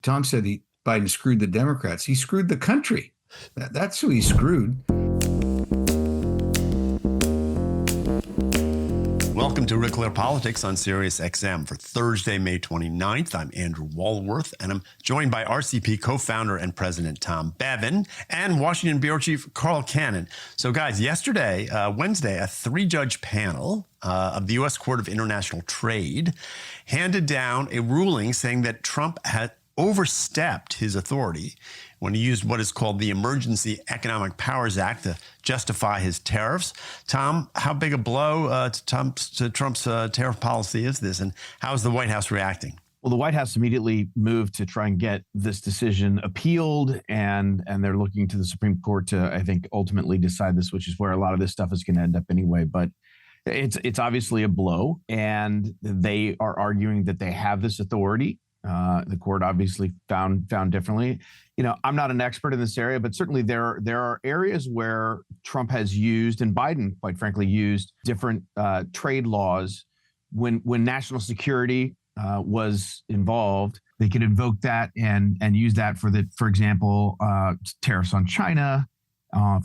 Tom said Biden screwed the Democrats. He screwed the country. That's who he screwed. Welcome to RealClearPolitics on Sirius XM for Thursday, May 29th. I'm Andrew Walworth, and I'm joined by RCP co-founder and president Tom Bevan and Washington bureau chief Carl Cannon. So, guys, yesterday, Wednesday, a three-judge panel of the U.S. Court of International Trade handed down a ruling saying that Trump had overstepped his authority when he used what is called the Emergency Economic Powers Act to justify his tariffs. Tom, how big a blow to Trump's tariff policy is this, and how is the White House reacting? Well, the White House immediately moved to try and get this decision appealed, and they're looking to the Supreme Court to, I think, ultimately decide this, which is where a lot of this stuff is going to end up anyway. But it's obviously a blow, and they are arguing that they have this authority. The court obviously found differently. You know, I'm not an expert in this area, but certainly there are areas where Trump has used, and Biden, quite frankly, used different trade laws when national security was involved. They could invoke that and use that for example, tariffs on China,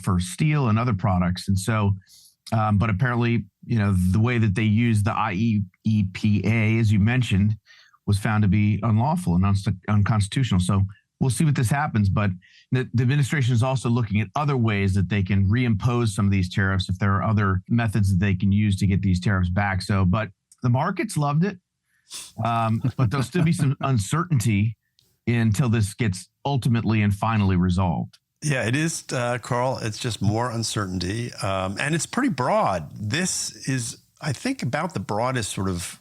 for steel and other products. And so, but apparently, you know, the way that they use the IEEPA, as you mentioned, was found to be unlawful and unconstitutional. So we'll see what this happens. But the administration is also looking at other ways that they can reimpose some of these tariffs if there are other methods that they can use to get these tariffs back. So, but the markets loved it. But there'll still be some uncertainty until this gets ultimately and finally resolved. Yeah, it is, Carl. It's just more uncertainty. And it's pretty broad. This is, I think, about the broadest sort of,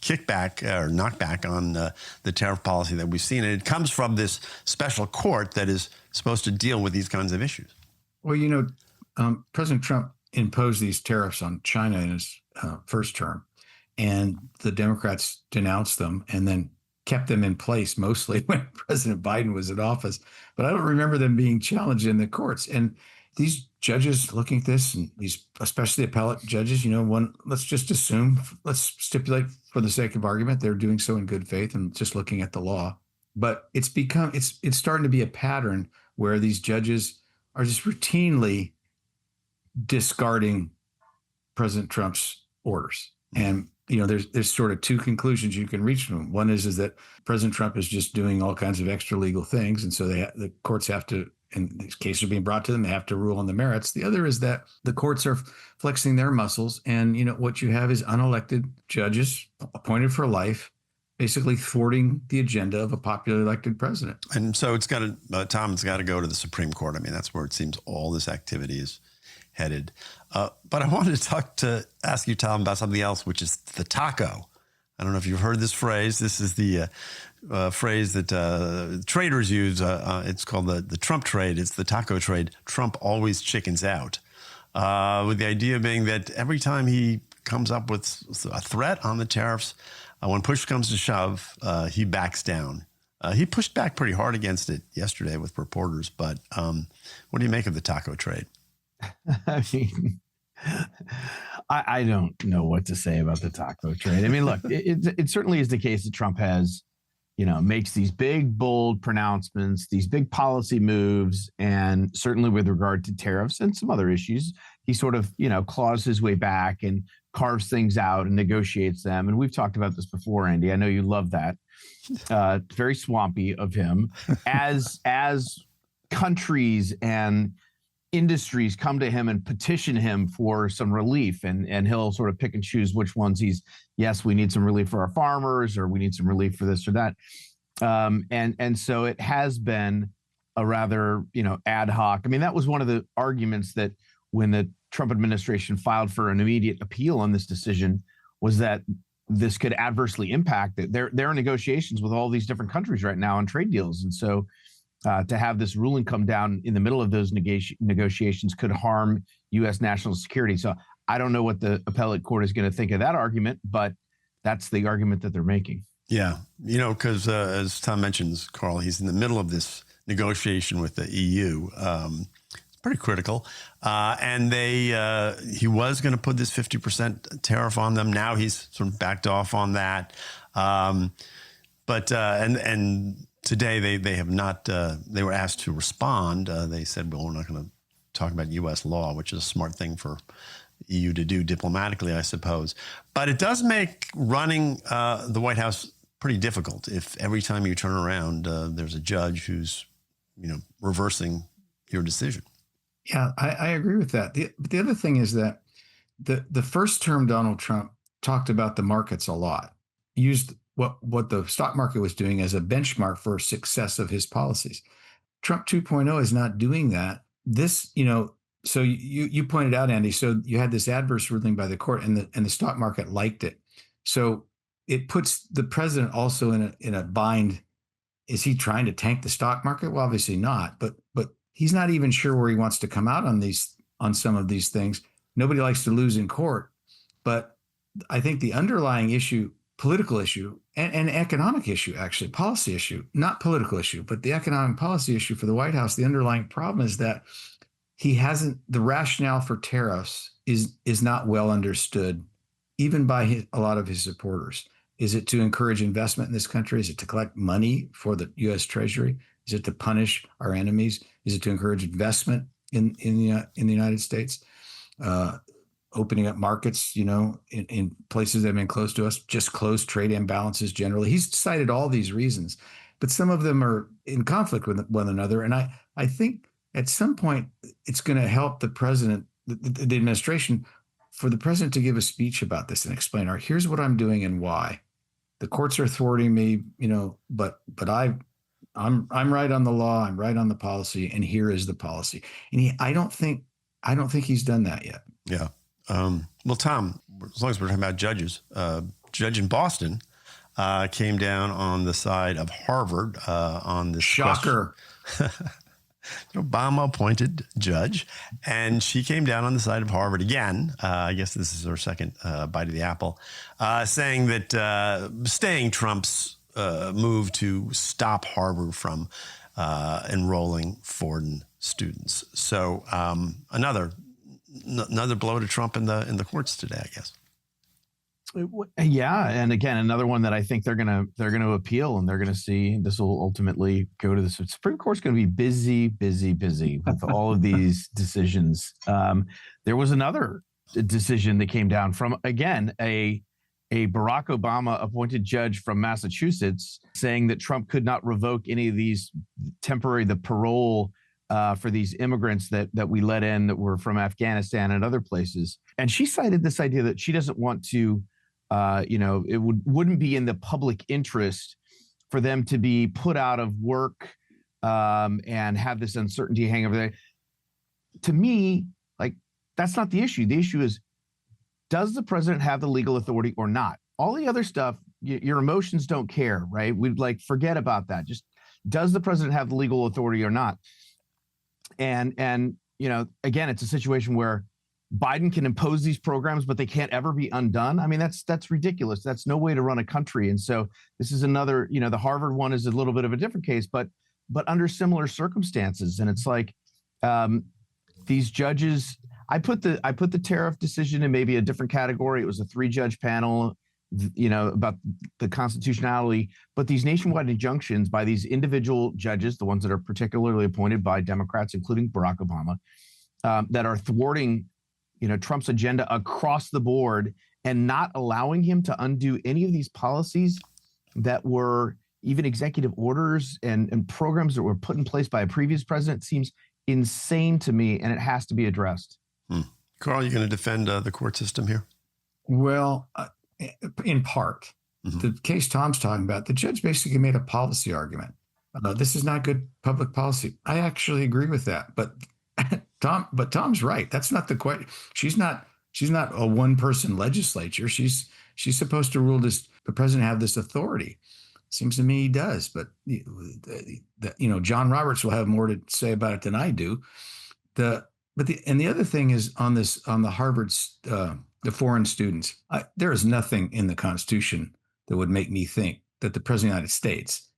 kickback or knockback on the tariff policy that we've seen. And it comes from this special court that is supposed to deal with these kinds of issues. Well, President Trump imposed these tariffs on China in his first term, and the Democrats denounced them and then kept them in place mostly when President Biden was in office. But I don't remember them being challenged in the courts. And these judges looking at this, and these, especially appellate judges, let's just assume, let's stipulate for the sake of argument, they're doing so in good faith and just looking at the law. But it's starting to be a pattern where these judges are just routinely discarding President Trump's orders. And, there's sort of two conclusions you can reach from them. One is that President Trump is just doing all kinds of extra legal things. And so the courts have to, and these cases are being brought to them, they have to rule on the merits. The other is that the courts are flexing their muscles. And, what you have is unelected judges appointed for life, basically thwarting the agenda of a popularly elected president. And so it's got to, Tom, it's got to go to the Supreme Court. I mean, that's where it seems all this activity is headed. But I wanted to ask you, Tom, about something else, which is the taco. I don't know if you've heard this phrase. This is the phrase that traders use. It's called the Trump trade. It's the taco trade. Trump always chickens out, with the idea being that every time he comes up with a threat on the tariffs, when push comes to shove, he backs down. He pushed back pretty hard against it yesterday with reporters. But what do you make of the taco trade? I mean, I don't know what to say about the taco trade. I mean, look, it certainly is the case that Trump has, makes these big, bold pronouncements, these big policy moves, and certainly with regard to tariffs and some other issues, he sort of, claws his way back and carves things out and negotiates them. And we've talked about this before, Andy. I know you love that. Very swampy of him. As countries and industries come to him and petition him for some relief, and he'll sort of pick and choose which ones yes, we need some relief for our farmers, or we need some relief for this or that. And so it has been a rather, ad hoc. I mean, that was one of the arguments that when the Trump administration filed for an immediate appeal on this decision, was that this could adversely impact it. There are negotiations with all these different countries right now on trade deals. And so to have this ruling come down in the middle of those negotiations could harm U.S. national security. So I don't know what the appellate court is going to think of that argument, but that's the argument that they're making. Yeah. Because as Tom mentions, Carl, he's in the middle of this negotiation with the EU. It's pretty critical. And he was going to put this 50% tariff on them. Now he's sort of backed off on that. But But and today they have not. They were asked to respond. They said, "Well, we're not going to talk about U.S. law," which is a smart thing for EU to do diplomatically, I suppose. But it does make running the White House pretty difficult if every time you turn around, there's a judge who's, reversing your decision. Yeah, I agree with that. But the other thing is that the first term Donald Trump talked about the markets a lot, used what the stock market was doing as a benchmark for success of his policies. Trump 2.0 is not doing that. This, so you pointed out, Andy, so you had this adverse ruling by the court and the stock market liked it. So it puts the president also in a bind. Is he trying to tank the stock market? Well, obviously not, but he's not even sure where he wants to come out on some of these things. Nobody likes to lose in court, but I think the underlying issue, political issue and economic issue, actually policy issue, not political issue, but the economic policy issue for the White House, the underlying problem is that the rationale for tariffs is not well understood, even by a lot of his supporters. Is it to encourage investment in this country? Is it to collect money for the U.S. Treasury? Is it to punish our enemies? Is it to encourage investment in the United States? Opening up markets, in places that have been close to us, just close trade imbalances generally. He's cited all these reasons, but some of them are in conflict with one another. And I think at some point it's going to help the president, the administration, for the president to give a speech about this and explain, all right, here's what I'm doing and why. The courts are thwarting me, but I'm right on the law, I'm right on the policy, and here is the policy. And I don't think he's done that yet. Yeah. Well, Tom, as long as we're talking about judges, judge in Boston came down on the side of Harvard on this shocker. Obama appointed judge, and she came down on the side of Harvard again. I guess this is her second bite of the apple, saying that staying Trump's move to stop Harvard from enrolling foreign students. So another blow to Trump in the courts today, I guess. Yeah, and again, another one that I think they're gonna appeal, and they're gonna see this will ultimately go to the Supreme Court's going to be busy with all of these decisions. There was another decision that came down from, again, a Barack Obama appointed judge from Massachusetts, saying that Trump could not revoke any of these the parole for these immigrants that we let in that were from Afghanistan and other places. And she cited this idea that she doesn't want to, it wouldn't be in the public interest for them to be put out of work and have this uncertainty hang over there. To me, that's not the issue. The issue is, does the president have the legal authority or not? All the other stuff, your emotions don't care, right? We'd forget about that. Just, does the president have the legal authority or not? And again, it's a situation where Biden can impose these programs, but they can't ever be undone. I mean, that's ridiculous. That's no way to run a country. And so this is another, the Harvard one is a little bit of a different case, but under similar circumstances. And it's these judges, I put the tariff decision in maybe a different category. It was a 3-judge panel, about the constitutionality, but these nationwide injunctions by these individual judges, the ones that are particularly appointed by Democrats, including Barack Obama, that are thwarting, Trump's agenda across the board and not allowing him to undo any of these policies that were even executive orders and programs that were put in place by a previous president seems insane to me, and it has to be addressed. Carl, you going to defend the court system here? Well, in part. Mm-hmm. The case Tom's talking about, the judge basically made a policy argument. This is not good public policy. I actually agree with that, but Tom's right. That's not the question. She's not a one-person legislature. She's supposed to rule this. The president have this authority. Seems to me he does, but John Roberts will have more to say about it than I do. The other thing is on the Harvard's the foreign students. There is nothing in the Constitution that would make me think that the president of the United States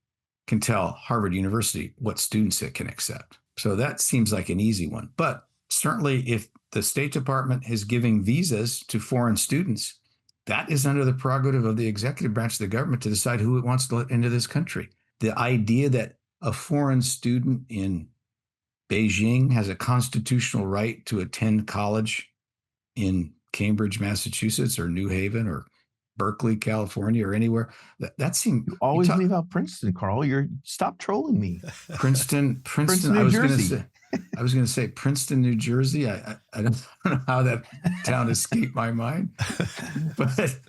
can tell Harvard University what students it can accept. So that seems like an easy one. But certainly if the State Department is giving visas to foreign students, that is under the prerogative of the executive branch of the government to decide who it wants to let into this country. The idea that a foreign student in Beijing has a constitutional right to attend college in Cambridge, Massachusetts, or New Haven, or Berkeley, California, or anywhere. That seemed You always leave out Princeton, Carl. Stop trolling me. Princeton, New Jersey. I was going to say Princeton, New Jersey. I don't know how that town escaped my mind, but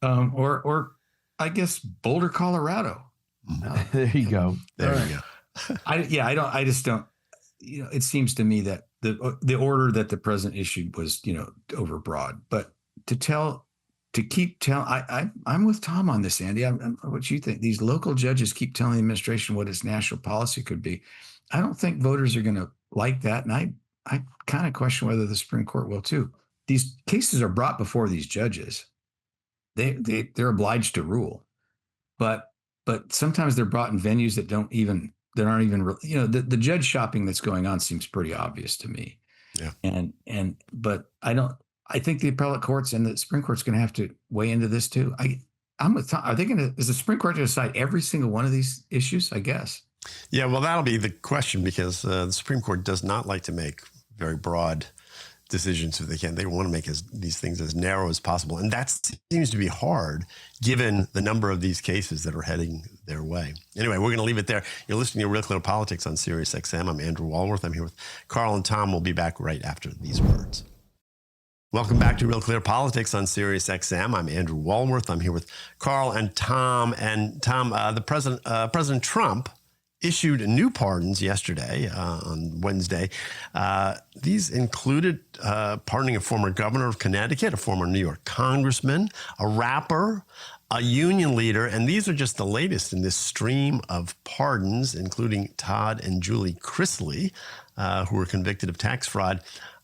or I guess Boulder, Colorado. There you go. There you go. I just don't. It seems to me that the order that the president issued was, overbroad. But I'm with Tom on this, Andy. What you think? These local judges keep telling the administration what its national policy could be. I don't think voters are going to like that, and I kind of question whether the Supreme Court will too. These cases are brought before these judges. They're obliged to rule, but sometimes they're brought in venues that aren't even, the judge shopping that's going on seems pretty obvious to me. Yeah. But I think the appellate courts and the Supreme Court's going to have to weigh into this too. I'm with Tom. Is the Supreme Court going to decide every single one of these issues? I guess. Yeah, well, that'll be the question, because the Supreme Court does not like to make very broad decisions if they can. They want to make these things as narrow as possible. And that seems to be hard given the number of these cases that are heading their way. Anyway, we're going to leave it there. You're listening to Real Clear Politics on Sirius XM. I'm Andrew Walworth. I'm here with Carl and Tom. We'll be back right after these words. Welcome back to Real Clear Politics on Sirius XM. I'm Andrew Walworth. I'm here with Carl and Tom. And Tom, President Trump issued new pardons yesterday, on Wednesday. These included pardoning a former governor of Connecticut, a former New York congressman, a rapper, a union leader, and these are just the latest in this stream of pardons, including Todd and Julie Chrisley, who were convicted of tax fraud.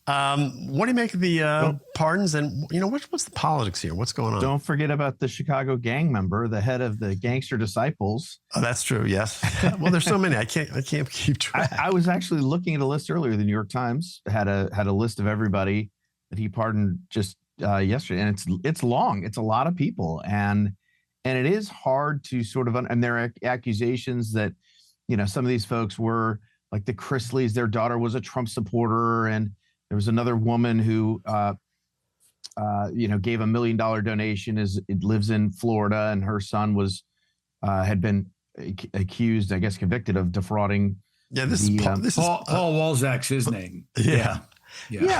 What do you make of the pardons, and what's the politics here? What's going on? Don't forget about the Chicago gang member, the head of the Gangster Disciples. Oh, that's true. Yes. Well, there's so many. I can't keep track. I was actually looking at a list earlier. The New York Times had a list of everybody that he pardoned just yesterday, and it's long. It's a lot of people, and it is hard to sort of. And there are accusations that some of these folks were like the Chrisleys. Their daughter was a Trump supporter, and there was another woman who, gave $1 million donation. It lives in Florida, and her son had been accused, I guess, convicted of defrauding. Yeah, this is Paul Walzak's his name. Yeah,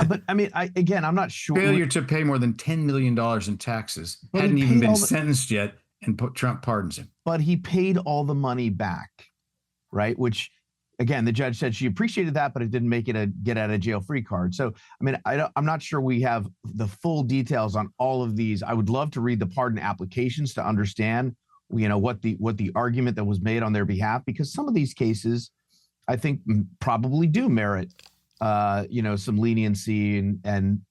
but I mean, I'm not sure. Failure to pay more than $10 million in taxes. Hadn't even been sentenced yet, and Trump pardons him. But he paid all the money back, right? Which, again, the judge said she appreciated that, but it didn't make it a get out of jail free card. So, I mean, I'm not sure we have the full details on all of these. I would love to read the pardon applications to understand, what the argument that was made on their behalf, because some of these cases, I think, probably do merit, some leniency and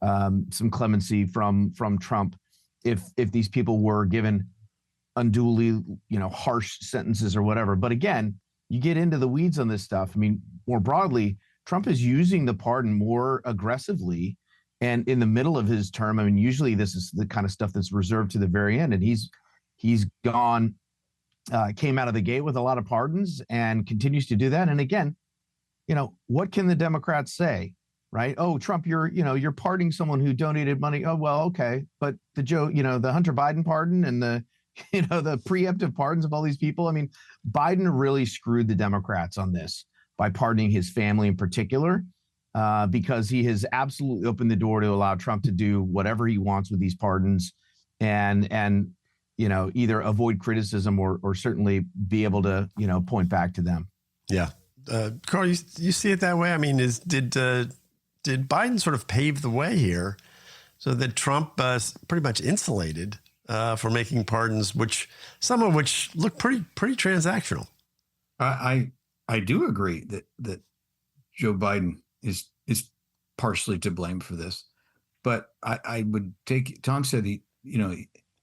some clemency from Trump if these people were given unduly, harsh sentences or whatever. But again, you get into the weeds on this stuff. I mean, more broadly, Trump is using the pardon more aggressively. And in the middle of his term, I mean, usually this is the kind of stuff that's reserved to the very end. And he's came out of the gate with a lot of pardons and continues to do that. And again, what can the Democrats say, right? Oh, Trump, you're pardoning someone who donated money. Oh, well, okay. But the Hunter Biden pardon and the preemptive pardons of all these people. I mean, Biden really screwed the Democrats on this by pardoning his family in particular, because he has absolutely opened the door to allow Trump to do whatever he wants with these pardons and either avoid criticism or certainly be able to, point back to them. Yeah. Carl, you see it that way? I mean, did Biden sort of pave the way here so that Trump pretty much insulated for making pardons, some of which look pretty transactional? I do agree that Joe Biden is partially to blame for this, but I would take. Tom said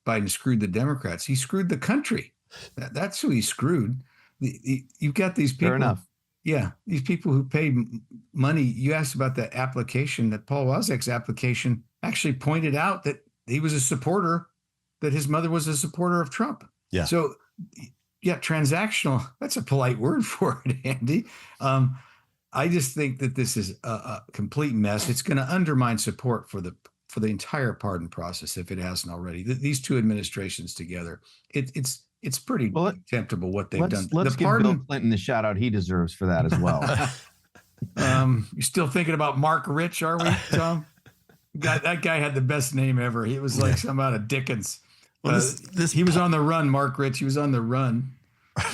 Biden screwed the Democrats. He screwed the country. That's who he screwed. You've got these people. Fair enough. Yeah, these people who paid money. You asked about that application, that Paul Walzak's application actually pointed out that he was a supporter, that his mother was a supporter of Trump. Yeah. So, yeah, transactional, that's a polite word for it, Andy. I just think that this is a complete mess. It's going to undermine support for the entire pardon process if it hasn't already. These two administrations together, it's pretty contemptible what they've done. Let's give Bill Clinton the shout out he deserves for that as well. You still thinking about Mark Rich, are we, Tom? That guy had the best name ever. He was like some out of Dickens. Well, he was on the run, Mark Rich. He was on the run.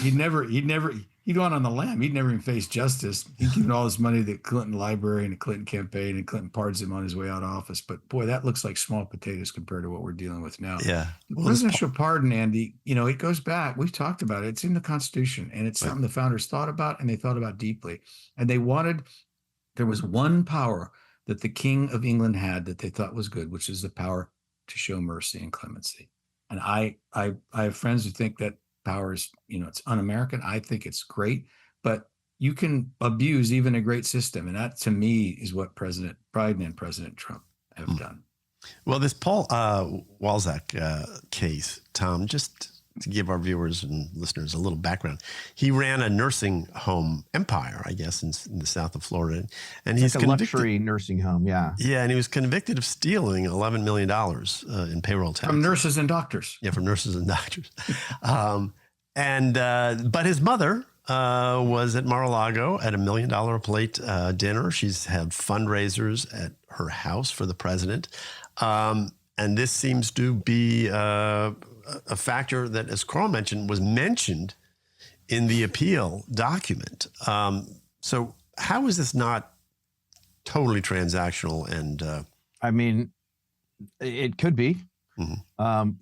He'd gone on the lam. He'd never even faced justice. He'd given all his money to the Clinton Library and the Clinton campaign, and Clinton pardons him on his way out of office. But boy, that looks like small potatoes compared to what we're dealing with now. Yeah. Well, presidential pardon, Andy, it goes back. We've talked about it. It's in the Constitution, and it's something the founders thought about, and they thought about deeply. And there was one power that the King of England had that they thought was good, which is the power to show mercy and clemency. And I have friends who think that power is, it's un-American. I think it's great, but you can abuse even a great system. And that, to me, is what President Biden and President Trump have done. Well, this Paul Walzak case, Tom, just to give our viewers and listeners a little background, he ran a nursing home empire, I guess, in the south of Florida. And he's like a luxury nursing home, yeah. Yeah, and he was convicted of stealing $11 million in payroll tax. From nurses and doctors. Yeah, from nurses and doctors. But his mother was at Mar-a-Lago at $1 million a plate dinner. She's had fundraisers at her house for the president. And this seems to be a factor that, as Carl mentioned, was mentioned in the appeal document. So how is this not totally transactional? And I mean, it could be.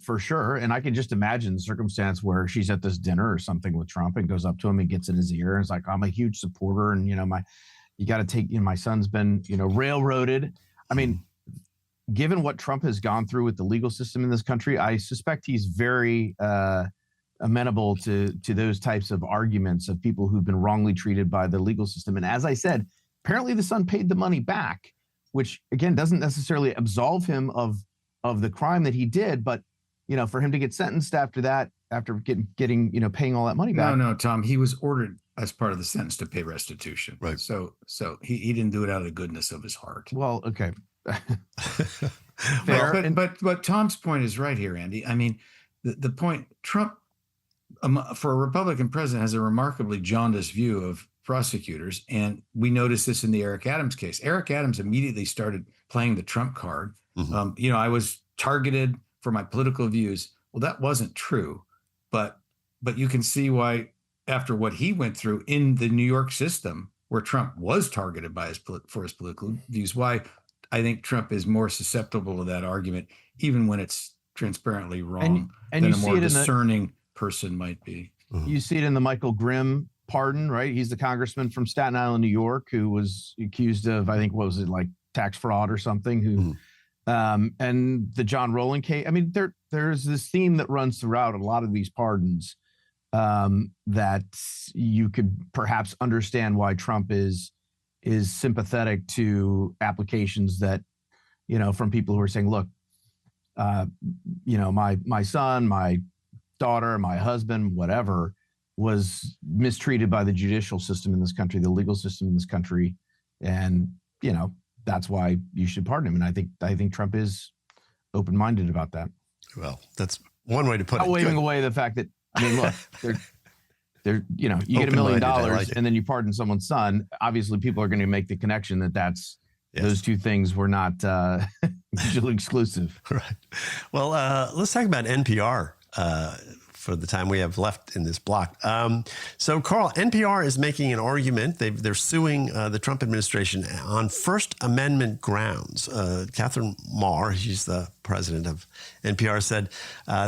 For sure. And I can just imagine the circumstance where she's at this dinner or something with Trump and goes up to him and gets in his ear and is like, I'm a huge supporter. And, you got to take, my son's been, railroaded. I mean, given what Trump has gone through with the legal system in this country, I suspect he's very amenable to those types of arguments of people who've been wrongly treated by the legal system. And as I said, apparently the son paid the money back, which again, doesn't necessarily absolve him of the crime that he did, but for him to get sentenced after that, after getting paying all that money back. No, Tom, he was ordered as part of the sentence to pay restitution. Right. So he didn't do it out of the goodness of his heart. Well, okay. Fair. But Tom's point is right here, Andy. I mean, the point, Trump, for a Republican president, has a remarkably jaundiced view of prosecutors. And we noticed this in the Eric Adams case. Eric Adams immediately started playing the Trump card. I was targeted for my political views. Well, that wasn't true, but you can see why, after what he went through in the New York system, where Trump was targeted for his political views, why I think Trump is more susceptible to that argument, even when it's transparently wrong, and than you a more discerning person might be. You see it in the Michael Grimm pardon, right? He's the congressman from Staten Island, New York, who was accused of, I think, what was it, like tax fraud or something, who and the John Rowland case. I mean, there's this theme that runs throughout a lot of these pardons that you could perhaps understand why Trump is sympathetic to applications that, from people who are saying, look, my son, my daughter, my husband, whatever, was mistreated by the judicial system in this country, the legal system in this country. And, that's why you should pardon him. And I think Trump is open-minded about that. Well, that's one way to put it. Waving away the fact that, I mean, look, they're you get $1 million and then you pardon someone's son. Obviously, people are going to make the connection that those two things were not mutually exclusive. Right. Well, let's talk about NPR for the time we have left in this block. So, Carl, NPR is making an argument. They're suing the Trump administration on First Amendment grounds. Catherine Marr, she's the president of NPR, said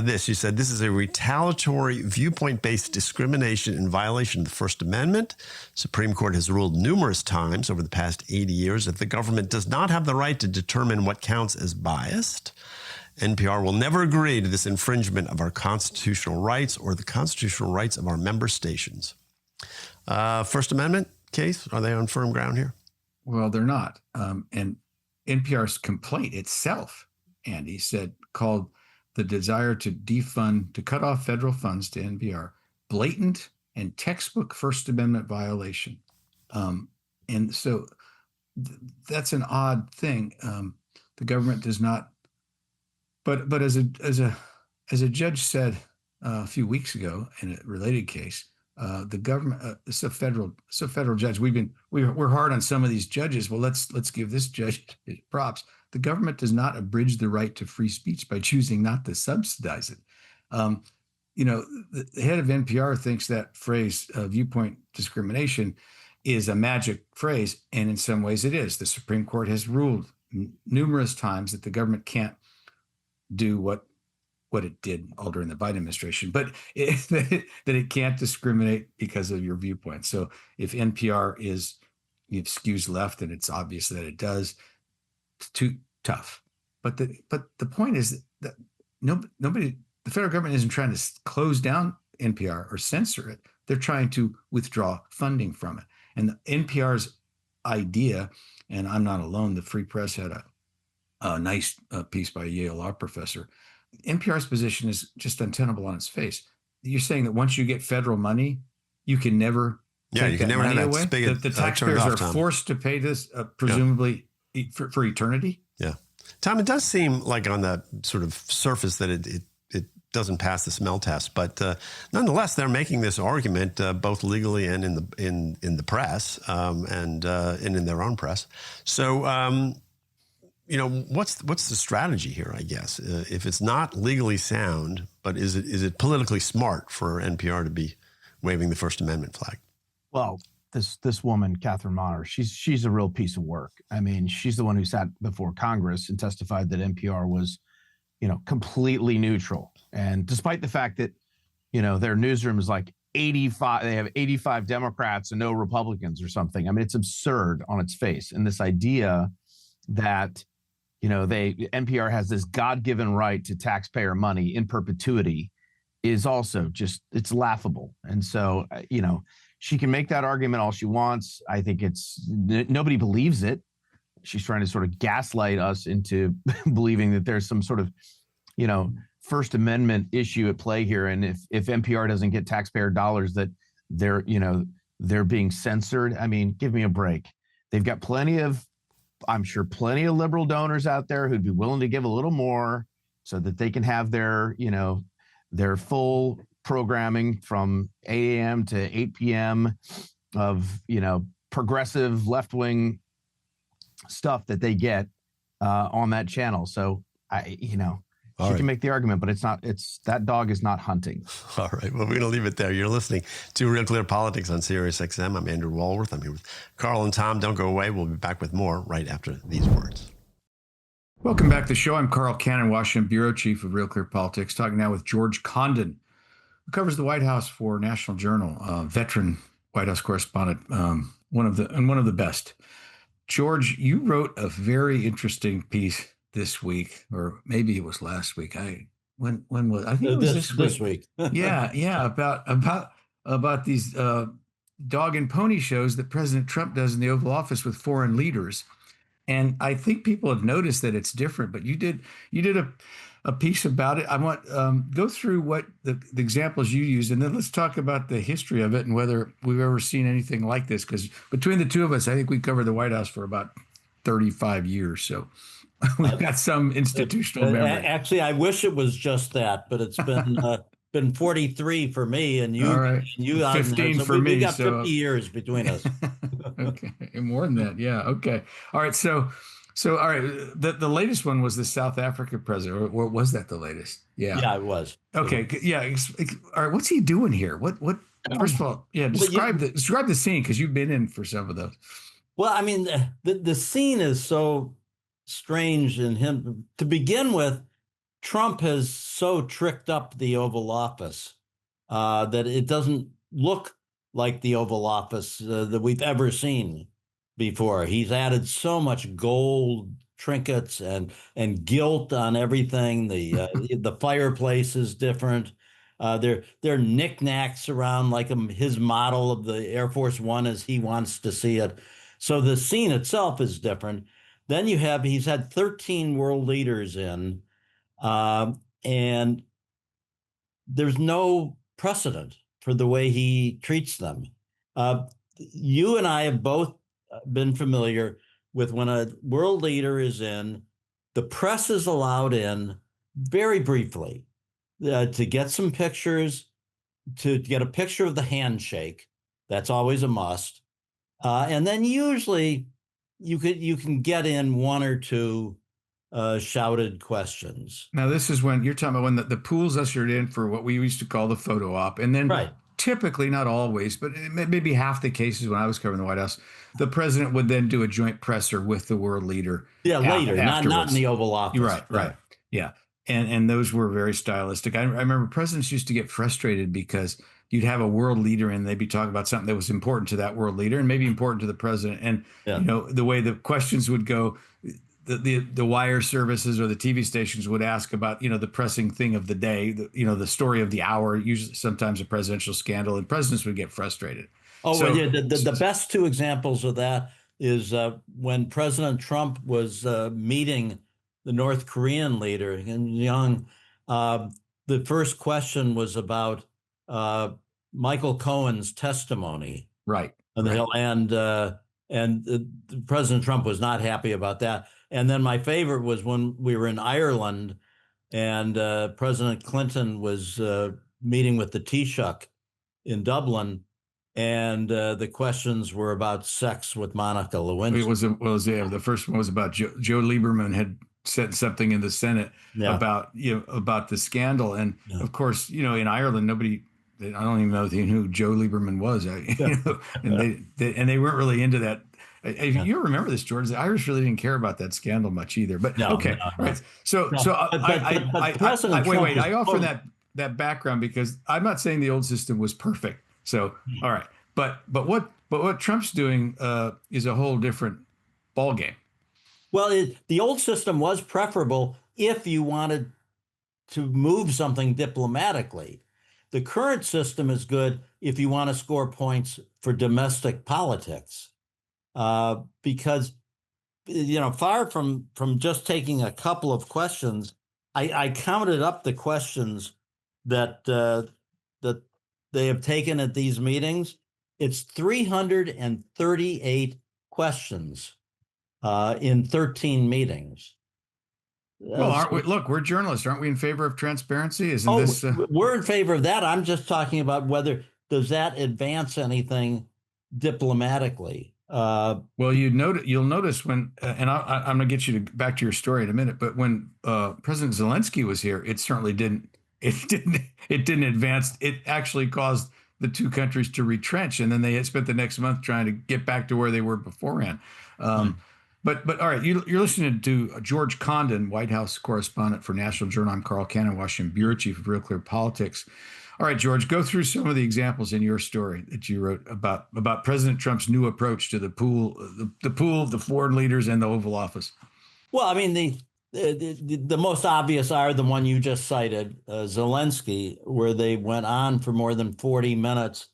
this. She said, this is a retaliatory viewpoint-based discrimination in violation of the First Amendment. Supreme Court has ruled numerous times over the past 80 years that the government does not have the right to determine what counts as biased. NPR will never agree to this infringement of our constitutional rights or the constitutional rights of our member stations. First Amendment case, are they on firm ground here? Well, they're not. And NPR's complaint itself Andy, called the desire to cut off federal funds to NPR blatant and textbook First Amendment violation. And so that's an odd thing. The government does not, but as a judge said a few weeks ago in a related case, the government, it's a federal judge. We're hard on some of these judges. Well, let's give this judge his props. The government does not abridge the right to free speech by choosing not to subsidize it. The head of NPR thinks that phrase, viewpoint discrimination, is a magic phrase, and in some ways it is. The Supreme Court has ruled numerous times that the government can't do what it did all during the Biden administration, but that it can't discriminate because of your viewpoint. So if NPR skews left, and it's obvious that it does, it's too tough. But the point is that nobody, the federal government isn't trying to close down NPR or censor it. They're trying to withdraw funding from it. And NPR's idea, and I'm not alone, the Free Press had a nice piece by a Yale law professor. NPR's position is just untenable on its face. You're saying that once you get federal money, you can never you can never have that away? spigot. The taxpayers are forced to pay this, presumably for eternity. Yeah, Tom, it does seem like on the sort of surface that it doesn't pass the smell test, but nonetheless, they're making this argument both legally and in the press and in their own press. So, what's the strategy here? I guess if it's not legally sound, but is it politically smart for NPR to be waving the First Amendment flag? Well, this woman, Catherine Monner, she's a real piece of work. I mean, she's the one who sat before Congress and testified that NPR was, completely neutral. And despite the fact that, their newsroom is like 85, they have 85 Democrats and no Republicans or something. I mean, it's absurd on its face. And this idea that, NPR has this God-given right to taxpayer money in perpetuity is also just, it's laughable. And so, she can make that argument all she wants. I think nobody believes it. She's trying to sort of gaslight us into believing that there's some sort of, First Amendment issue at play here. And if NPR doesn't get taxpayer dollars, that they're being censored. I mean, give me a break. They've got I'm sure plenty of liberal donors out there who'd be willing to give a little more so that they can have their full programming from 8 a.m. to 8 p.m. of, progressive left-wing stuff that they get on that channel. So she can make the argument, but that dog is not hunting. All right. Well, we're going to leave it there. You're listening to Real Clear Politics on Sirius XM. I'm Andrew Walworth. I'm here with Carl and Tom. Don't go away. We'll be back with more right after these words. Welcome back to the show. I'm Carl Cannon, Washington Bureau Chief of Real Clear Politics, talking now with George Condon, who covers the White House for National Journal, veteran White House correspondent, one of the best. George, you wrote a very interesting piece this week, or maybe it was last week. When was I think it was this week. yeah, about these dog and pony shows that President Trump does in the Oval Office with foreign leaders. And I think people have noticed that it's different, but you did a piece about it. I want go through what the examples you used, and then let's talk about the history of it and whether we've ever seen anything like this. Because between the two of us, I think we covered the White House for about 35 years. So we've got some institutional memory. Actually, I wish it was just that, but it's been 43 for me, and you, all right. you 15 for me. We got 50 years between us. Okay, and more than that, yeah. Okay, all right. So all right. The latest one was the South Africa president, or was that the latest? Yeah, it was. Okay, yeah. All right, what's he doing here? What? First of all, describe the scene, because you've been in for some of those. Well, I mean, the scene is so strange in him. To begin with, Trump has so tricked up the Oval Office that it doesn't look like the Oval Office that we've ever seen before. He's added so much gold trinkets and gilt on everything. The fireplace is different. There are knickknacks around like his model of the Air Force One as he wants to see it. So the scene itself is different. then he's had 13 world leaders in, and there's no precedent for the way he treats them. You and I have both been familiar with when a world leader is in, the press is allowed in very briefly to get some pictures, to get a picture of the handshake. That's always a must. And then usually you can get in one or two shouted questions. Now, this is when you're talking about when the pool's ushered in for what we used to call the photo op. And then Right. typically, not always, but maybe half the cases when I was covering the White House, the president would then do a joint presser with the world leader. Yeah, later, not in the Oval Office. Right. Yeah. And those were very stylistic. I remember presidents used to get frustrated because you'd have a world leader and they'd be talking about something that was important to that world leader and maybe important to the president. And, the way the questions would go, the wire services or the TV stations would ask about, the pressing thing of the day, the story of the hour, usually sometimes a presidential scandal, and presidents would get frustrated. Oh, so, well, yeah, the best two examples of that is when President Trump was meeting the North Korean leader, Young. The first question was about Michael Cohen's testimony. Right. On the Hill, and President Trump was not happy about that. And then my favorite was when we were in Ireland and President Clinton was meeting with the Taoiseach in Dublin, and the questions were about sex with Monica Lewinsky. The first one was about Joe Lieberman had said something in the Senate about the scandal, and of course, in Ireland, nobody. I don't even know who Joe Lieberman was. And they weren't really into that. If you remember this, George, the Irish really didn't care about that scandal much either. But right. So I offer that background because I'm not saying the old system was perfect. So all right, but what Trump's doing is a whole different ballgame. Well, the old system was preferable if you wanted to move something diplomatically. The current system is good if you want to score points for domestic politics, because, far from just taking a couple of questions, I counted up the questions that they have taken at these meetings. It's 338 questions in 13 meetings. Well, we're journalists. Aren't we in favor of transparency? We're in favor of that. I'm just talking about does that advance anything diplomatically? Well, you'll notice when, and I'm going to get you back to your story in a minute, but when President Zelensky was here, it certainly didn't. It didn't advance. It actually caused the two countries to retrench, and then they had spent the next month trying to get back to where they were beforehand. But all right, you're listening to George Condon, White House correspondent for National Journal. I'm Carl Cannon, Washington bureau chief of RealClearPolitics. All right, George, go through some of the examples in your story that you wrote about President Trump's new approach to the pool of the foreign leaders and the Oval Office. Well, I mean, the most obvious are the one you just cited, Zelensky, where they went on for more than 40 minutes.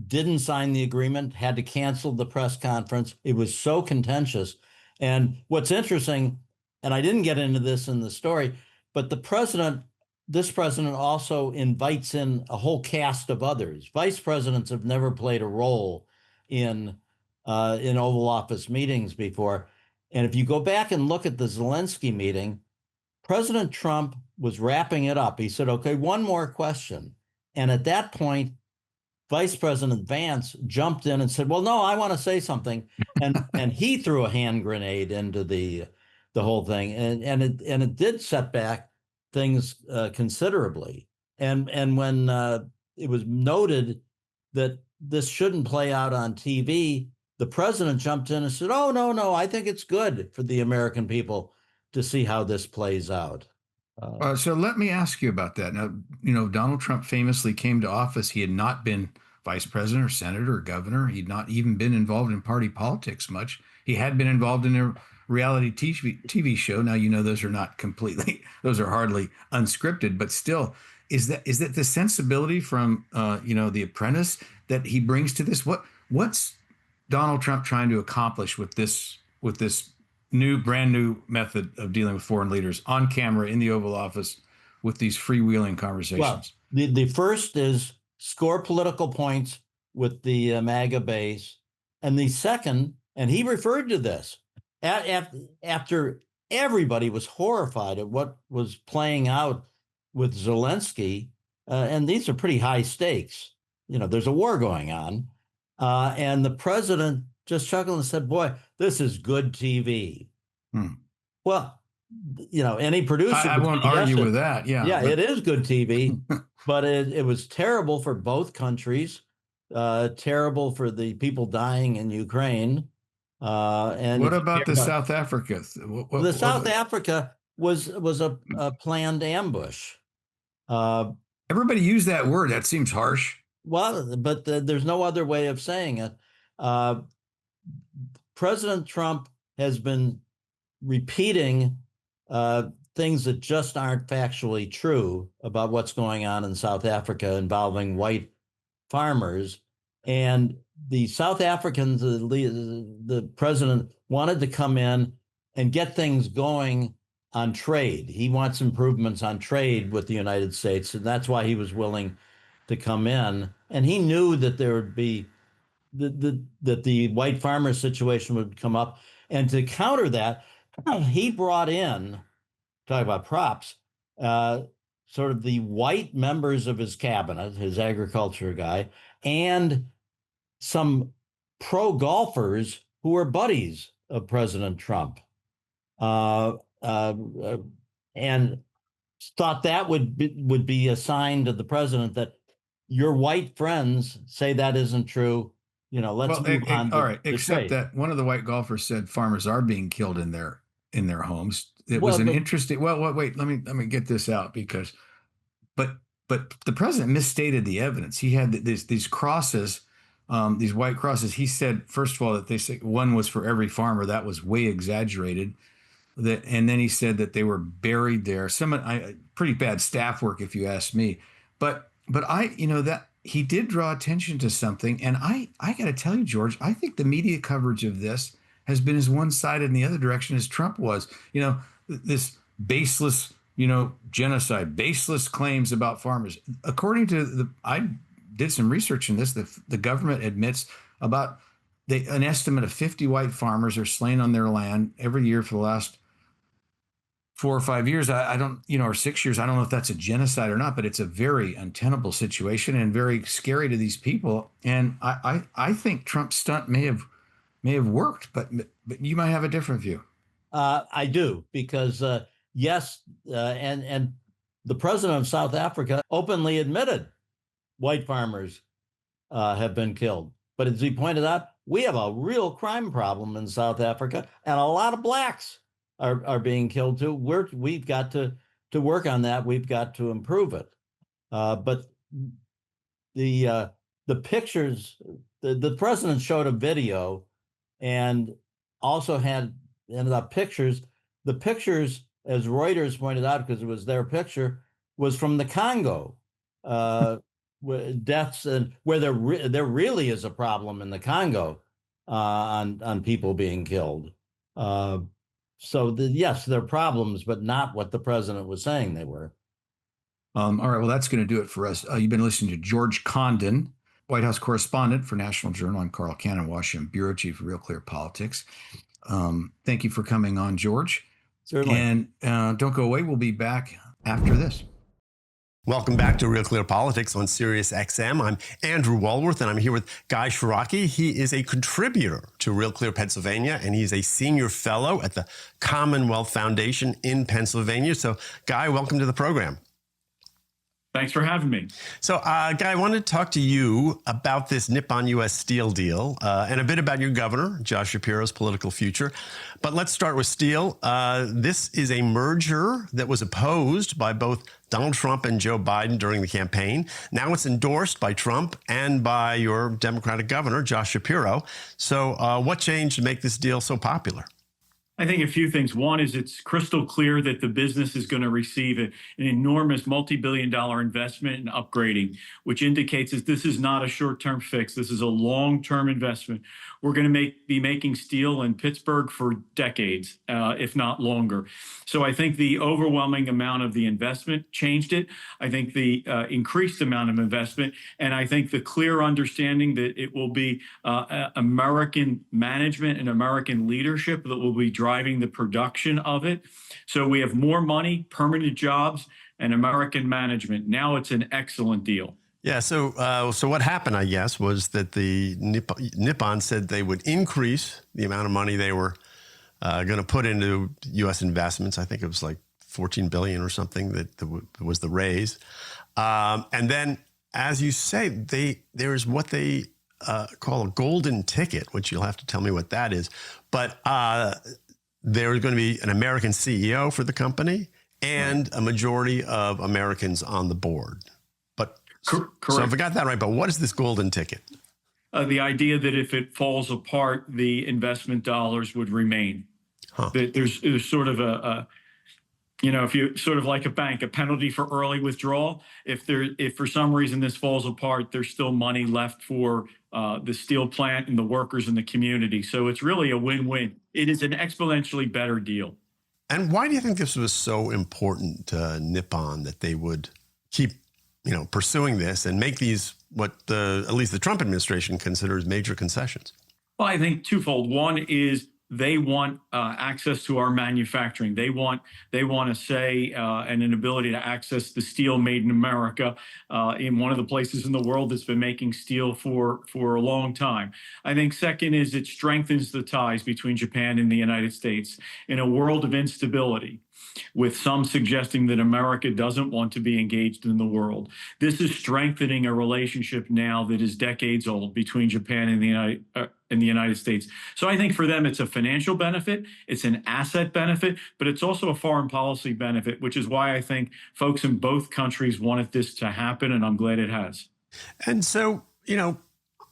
Didn't sign the agreement, had to cancel the press conference. It was so contentious. And what's interesting, and I didn't get into this in the story, but this president also invites in a whole cast of others. Vice presidents have never played a role in Oval Office meetings before. And if you go back and look at the Zelensky meeting, President Trump was wrapping it up. He said, okay, one more question. And at that point, Vice President Vance jumped in and said, well, no, I want to say something. And he threw a hand grenade into the whole thing. And it did set back things considerably. And when it was noted that this shouldn't play out on TV, the president jumped in and said, oh, no, I think it's good for the American people to see how this plays out. So let me ask you about that. Now, Donald Trump famously came to office. He had not been vice president or senator or governor. He'd not even been involved in party politics much. He had been involved in a reality TV show. Now, those are not completely, those are hardly unscripted, but still, is that the sensibility from, The Apprentice that he brings to this? What's Donald Trump trying to accomplish with this brand new method of dealing with foreign leaders on camera in the Oval Office with these freewheeling conversations? Well, the first is score political points with the MAGA base. And the second, and he referred to this, after everybody was horrified at what was playing out with Zelensky, and these are pretty high stakes. There's a war going on. And the president just chuckled and said, boy, this is good TV. Well, any producer. I won't argue with that. Yeah. Yeah, it is good TV, but it was terrible for both countries, terrible for the people dying in Ukraine. And what about the South Africa? South Africa was a planned ambush. Everybody used that word. That seems harsh. Well, but there's no other way of saying it. President Trump has been repeating things that just aren't factually true about what's going on in South Africa involving white farmers. And the South Africans, the president wanted to come in and get things going on trade. He wants improvements on trade with the United States, and that's why he was willing to come in. And he knew that there would be that the white farmer situation would come up. And to counter that, he brought in, talk about props, sort of the white members of his cabinet, his agriculture guy, and some pro golfers who were buddies of President Trump, and thought that would be a sign to the president that your white friends say that isn't true. Let's move on. All right, except that one of the white golfers said farmers are being killed in their homes. It was an interesting. Well, wait. Let me get this out because, but the president misstated the evidence. He had these crosses, these white crosses. He said first of all that they say one was for every farmer. That was way exaggerated. And then he said that they were buried there. Pretty bad staff work, if you ask me. But that he did draw attention to something, and I got to tell you, George, I think the media coverage of this has been as one-sided in the other direction as Trump was. This baseless, genocide, baseless claims about farmers. According to I did some research in this. The government admits about an estimate of 50 white farmers are slain on their land every year for the last 4 or 5 years. I don't, or 6 years. I don't know if that's a genocide or not, but it's a very untenable situation and very scary to these people. And I think Trump's stunt may have worked, but you might have a different view. I do, because yes, and the president of South Africa openly admitted white farmers have been killed. But as he pointed out, we have a real crime problem in South Africa, and a lot of blacks are being killed too. We've got to work on that. We've got to improve it. But the pictures, the president showed a video, and also ended up pictures. The pictures, as Reuters pointed out, because it was their picture, was from the Congo. Deaths, and where there really is a problem in the Congo on people being killed. Yes, there are problems, but not what the president was saying they were. All right, well, that's going to do it for us. You've been listening to George Condon, White House correspondent for National Journal. I'm Carl Cannon, Washington bureau chief of Real Clear Politics. Thank you for coming on, George. Certainly. And don't go away. We'll be back after this. Welcome back to Real Clear Politics on Sirius XM. I'm Andrew Walworth, and I'm here with Guy Shiraki. He is a contributor to Real Clear Pennsylvania, and he's a senior fellow at the Commonwealth Foundation in Pennsylvania. So, Guy, welcome to the program. Thanks for having me. So, Guy, I wanted to talk to you about this Nippon U.S. steel deal and a bit about your governor, Josh Shapiro's political future. But let's start with steel. This is a merger that was opposed by both Donald Trump and Joe Biden during the campaign. Now it's endorsed by Trump and by your Democratic governor, Josh Shapiro. So what changed to make this deal so popular? I think a few things. One is it's crystal clear that the business is going to receive an enormous multi-billion-dollar investment in upgrading, which indicates that this is not a short-term fix. This is a long-term investment. We're going to be making steel in Pittsburgh for decades, if not longer. So I think the overwhelming amount of the investment changed it. I think the increased amount of investment, and I think the clear understanding that it will be American management and American leadership that will be driving the production of it. So we have more money, permanent jobs, and American management. Now it's an excellent deal. Yeah. So what happened, I guess, was that the Nippon said they would increase the amount of money they were going to put into U.S. investments. I think it was like $14 billion or something that was the raise. And then, as you say, there's what they call a golden ticket, which you'll have to tell me what that is. But there's going to be an American CEO for the company and a majority of Americans on the board. But Correct. So if I got that right, but what is this golden ticket? The idea that if it falls apart, the investment dollars would remain. Huh. That there's sort of if you sort of like a bank, a penalty for early withdrawal. If for some reason this falls apart, there's still money left for the steel plant and the workers in the community. So it's really a win-win. It is an exponentially better deal. And why do you think this was so important to Nippon that they would keep, pursuing this and make these what at least the Trump administration considers major concessions? Well, I think twofold. One is they want access to our manufacturing. They want a say and an ability to access the steel made in America in one of the places in the world that's been making steel for a long time. I think second is it strengthens the ties between Japan and the United States in a world of instability, with some suggesting that America doesn't want to be engaged in the world. This is strengthening a relationship now that is decades old between Japan and the United States. So I think for them, it's a financial benefit, it's an asset benefit, but it's also a foreign policy benefit, which is why I think folks in both countries wanted this to happen, and I'm glad it has. And so,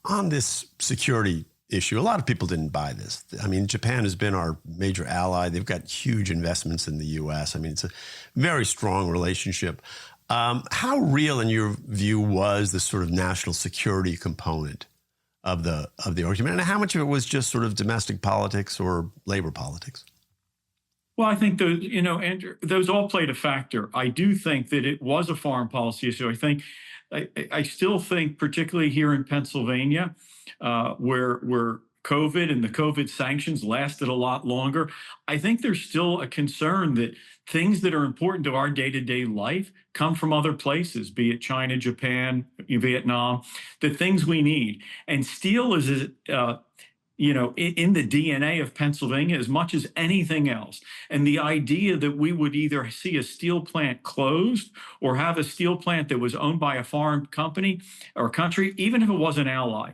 on this security issue, a lot of people didn't buy this. I mean, Japan has been our major ally. They've got huge investments in the U.S. I mean, it's a very strong relationship. How real, in your view, was this sort of national security component of the argument, and how much of it was just sort of domestic politics or labor politics? Well, I think those, Andrew, those all played a factor. I do think that it was a foreign policy issue. I still think, particularly here in Pennsylvania, where COVID and the COVID sanctions lasted a lot longer, I think there's still a concern that things that are important to our day-to-day life come from other places, be it China, Japan, Vietnam, the things we need. And steel is, in the DNA of Pennsylvania as much as anything else. And the idea that we would either see a steel plant closed or have a steel plant that was owned by a foreign company or country, even if it was an ally,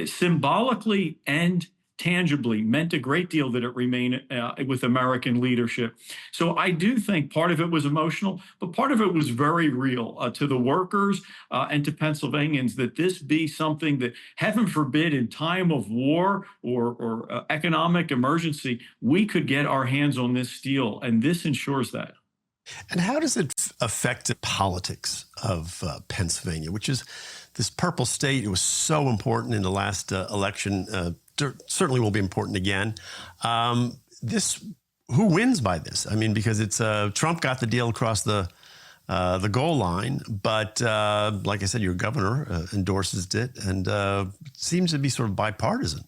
symbolically and tangibly meant a great deal that it remain with American leadership. So I do think part of it was emotional, but part of it was very real to the workers and to Pennsylvanians, that this be something that, heaven forbid, in time of war or economic emergency, we could get our hands on this steel, and this ensures that. And how does it affect the politics of Pennsylvania, which is this purple state? It was so important in the last election. Certainly will be important again. Who wins by this? I mean, because it's Trump got the deal across the goal line, but like I said, your governor endorses it, and seems to be sort of bipartisan.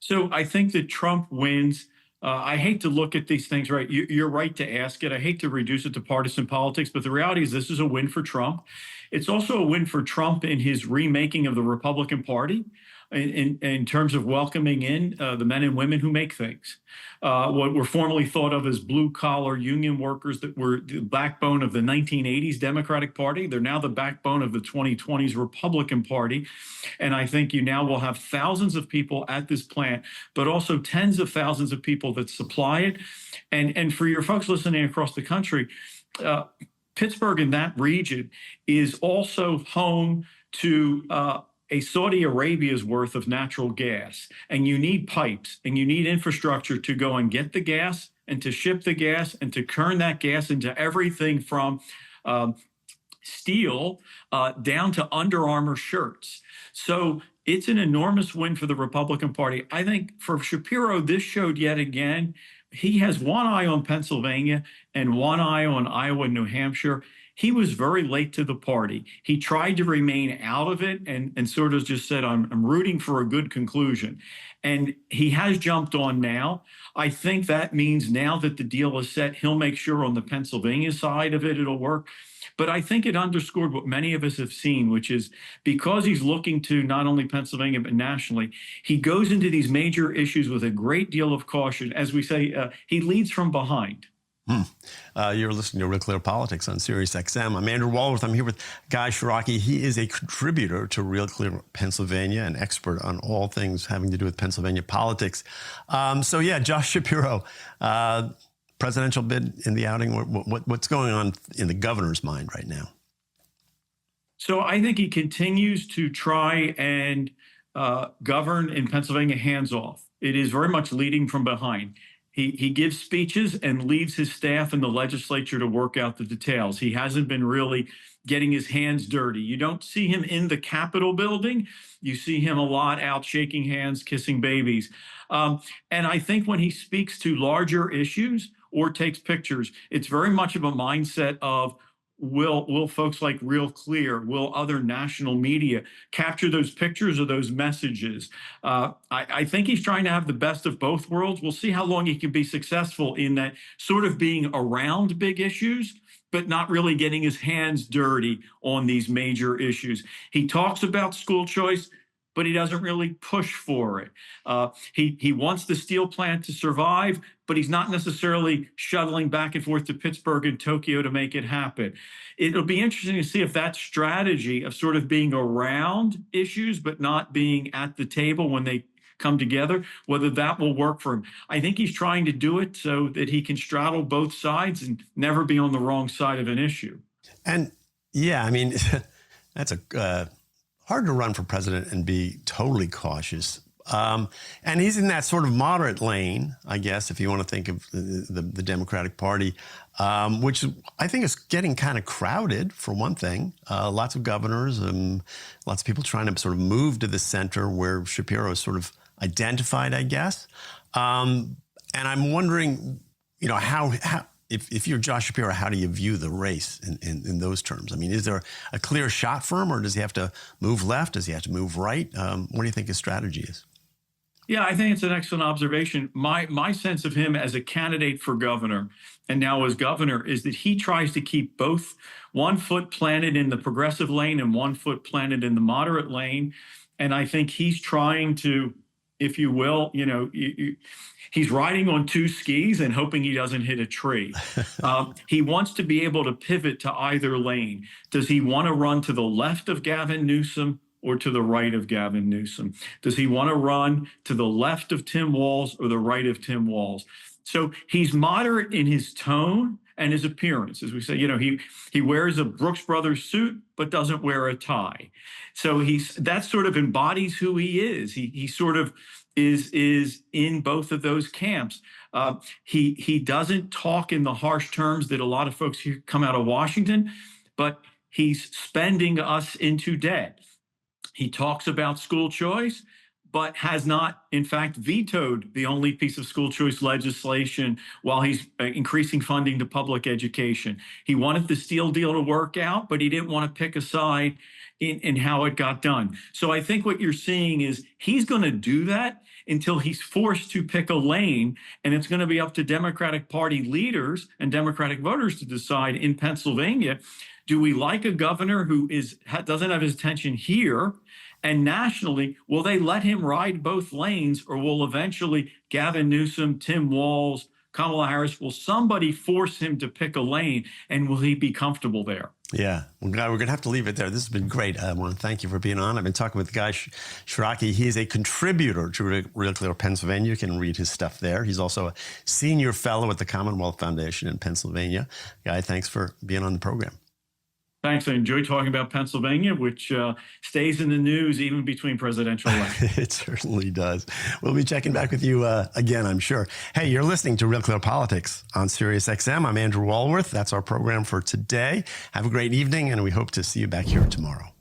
So I think that Trump wins. I hate to look at these things, right? You're right to ask it. I hate to reduce it to partisan politics, but the reality is this is a win for Trump. It's also a win for Trump in his remaking of the Republican Party, in terms of welcoming in the men and women who make things. What were formerly thought of as blue-collar union workers that were the backbone of the 1980s Democratic Party, they're now the backbone of the 2020s Republican Party. And I think you now will have thousands of people at this plant, but also tens of thousands of people that supply it. And for your folks listening across the country, Pittsburgh and that region is also home to a Saudi Arabia's worth of natural gas, and you need pipes and you need infrastructure to go and get the gas and to ship the gas and to turn that gas into everything from steel down to Under Armour shirts. So it's an enormous win for the Republican Party. I think for Shapiro, this showed yet again, he has one eye on Pennsylvania and one eye on Iowa and New Hampshire. He was very late to the party. He tried to remain out of it and sort of just said, I'm rooting for a good conclusion. And he has jumped on now. I think that means now that the deal is set, he'll make sure on the Pennsylvania side of it, it'll work. But I think it underscored what many of us have seen, which is because he's looking to not only Pennsylvania, but nationally, he goes into these major issues with a great deal of caution. As we say, he leads from behind. You're listening to Real Clear Politics on Sirius XM. I'm Andrew Walworth. I'm here with Guy Shiraki. He is a contributor to Real Clear Pennsylvania, an expert on all things having to do with Pennsylvania politics. So yeah, Josh Shapiro, presidential bid in the outing. What's going on in the governor's mind right now? So I think he continues to try and govern in Pennsylvania hands off. It is very much leading from behind. He gives speeches and leaves his staff in the legislature to work out the details. He hasn't been really getting his hands dirty. You don't see him in the Capitol building. You see him a lot out shaking hands, kissing babies. And I think when he speaks to larger issues or takes pictures, it's very much of a mindset of, will folks like Real Clear, will other national media capture those pictures or those messages? I think he's trying to have the best of both worlds. We'll see how long he can be successful in that sort of being around big issues, but not really getting his hands dirty on these major issues. He talks about school choice, but he doesn't really push for it. He wants the steel plant to survive, but he's not necessarily shuttling back and forth to Pittsburgh and Tokyo to make it happen. It'll be interesting to see if that strategy of sort of being around issues, but not being at the table when they come together, whether that will work for him. I think he's trying to do it so that he can straddle both sides and never be on the wrong side of an issue. And yeah, I mean, that's hard to run for president and be totally cautious. And he's in that sort of moderate lane, I guess, if you want to think of the Democratic Party, which I think is getting kind of crowded, for one thing. Lots of governors and lots of people trying to sort of move to the center where Shapiro is sort of identified, I guess. And I'm wondering, you know, how if you're Josh Shapiro, how do you view the race in those terms? I mean, is there a clear shot for him, or does he have to move left? Does he have to move right? What do you think his strategy is? Yeah, I think it's an excellent observation. My sense of him as a candidate for governor and now as governor is that he tries to keep both one foot planted in the progressive lane and one foot planted in the moderate lane. And I think he's trying to, if you will, you know, he's riding on two skis and hoping he doesn't hit a tree. He wants to be able to pivot to either lane. Does he want to run to the left of Gavin Newsom or to the right of Gavin Newsom? Does he want to run to the left of Tim Walz or the right of Tim Walz? So he's moderate in his tone and his appearance. As we say, you know, he wears a Brooks Brothers suit, but doesn't wear a tie. So that sort of embodies who he is. He sort of is in both of those camps. He doesn't talk in the harsh terms that a lot of folks here come out of Washington, but he's spending us into debt. He talks about school choice, but has not, in fact, vetoed the only piece of school choice legislation while he's increasing funding to public education. He wanted the Steele deal to work out, but he didn't want to pick a side in how it got done. So I think what you're seeing is he's going to do that until he's forced to pick a lane, and it's going to be up to Democratic Party leaders and Democratic voters to decide in Pennsylvania, do we like a governor who doesn't have his attention here? And nationally, will they let him ride both lanes, or will eventually Gavin Newsom, Tim Walz, Kamala Harris, will somebody force him to pick a lane, and will he be comfortable there? Yeah, we're going to have to leave it there. This has been great. I want to thank you for being on. I've been talking with Guy Shiraki. He is a contributor to Real Clear Pennsylvania. You can read his stuff there. He's also a senior fellow at the Commonwealth Foundation in Pennsylvania. Guy, thanks for being on the program. Thanks. I enjoy talking about Pennsylvania, which stays in the news even between presidential elections. It certainly does. We'll be checking back with you again, I'm sure. Hey, you're listening to Real Clear Politics on Sirius XM. I'm Andrew Walworth. That's our program for today. Have a great evening, and we hope to see you back here tomorrow.